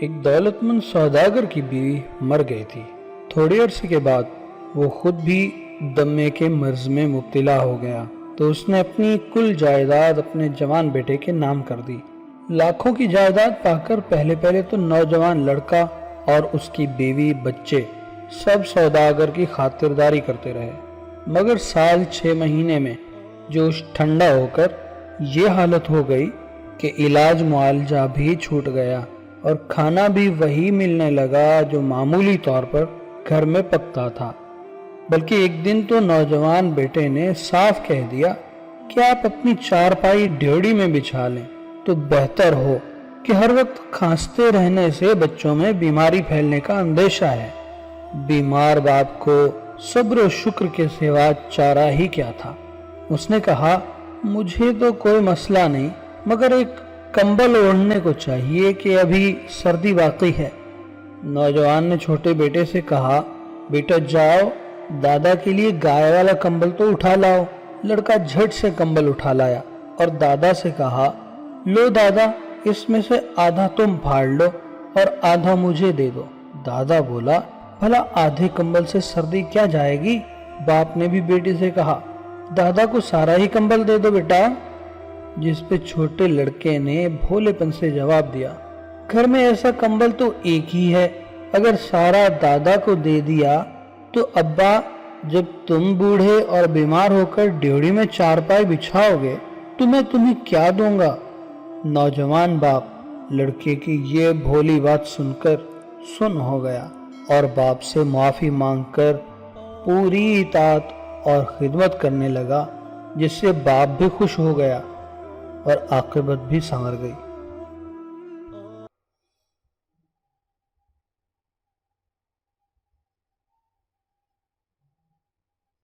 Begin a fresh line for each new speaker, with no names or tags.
ایک دولت مند سوداگر کی بیوی مر گئی تھی۔ تھوڑے عرصے کے بعد وہ خود بھی دمے کے مرض میں مبتلا ہو گیا تو اس نے اپنی کل جائیداد اپنے جوان بیٹے کے نام کر دی۔ لاکھوں کی جائیداد پا کر پہلے تو نوجوان لڑکا اور اس کی بیوی بچے سب سوداگر کی خاطرداری کرتے رہے، مگر سال 6 مہینے میں جوش ٹھنڈا ہو کر یہ حالت ہو گئی کہ علاج معالجہ بھی چھوٹ گیا اور کھانا بھی وہی ملنے لگا جو معمولی طور پر گھر میں پکتا تھا۔ بلکہ ایک دن تو نوجوان بیٹے نے صاف کہہ دیا کہ آپ اپنی چارپائی ڈیوڑی میں بچھا لیں تو بہتر ہو کہ ہر وقت کھانستے رہنے سے بچوں میں بیماری پھیلنے کا اندیشہ ہے۔ بیمار باپ کو صبر و شکر کے سوا چارہ ہی کیا تھا۔ اس نے کہا، مجھے تو کوئی مسئلہ نہیں، مگر ایک کمبل اوڑھنے کو چاہیے کہ ابھی سردی واقعی ہے۔ نوجوان نے چھوٹے بیٹے سے کہا، بیٹا جاؤ دادا کے لیے گائے والا کمبل تو اٹھا لاؤ۔ لڑکا جھٹ سے کمبل اٹھا لایا اور دادا سے کہا، لو دادا، اس میں سے آدھا تم پھاڑ لو اور آدھا مجھے دے دو۔ دادا بولا، بھلا آدھے کمبل سے سردی کیا جائے گی؟ باپ نے بھی بیٹے سے کہا، دادا کو سارا ہی کمبل دے دو بیٹا۔ جس پہ چھوٹے لڑکے نے بھولے پن سے جواب دیا، گھر میں ایسا کمبل تو ایک ہی ہے، اگر سارا دادا کو دے دیا تو ابا جب تم بوڑھے اور بیمار ہو کر ڈیوڑی میں چارپائی بچھاؤ گے تو میں تمہیں کیا دوں گا؟ نوجوان باپ لڑکے کی یہ بھولی بات سن کر سن ہو گیا اور باپ سے معافی مانگ کر پوری اطاعت اور خدمت کرنے لگا، جس سے باپ بھی خوش ہو گیا اور عاقبت بھی سنور گئی۔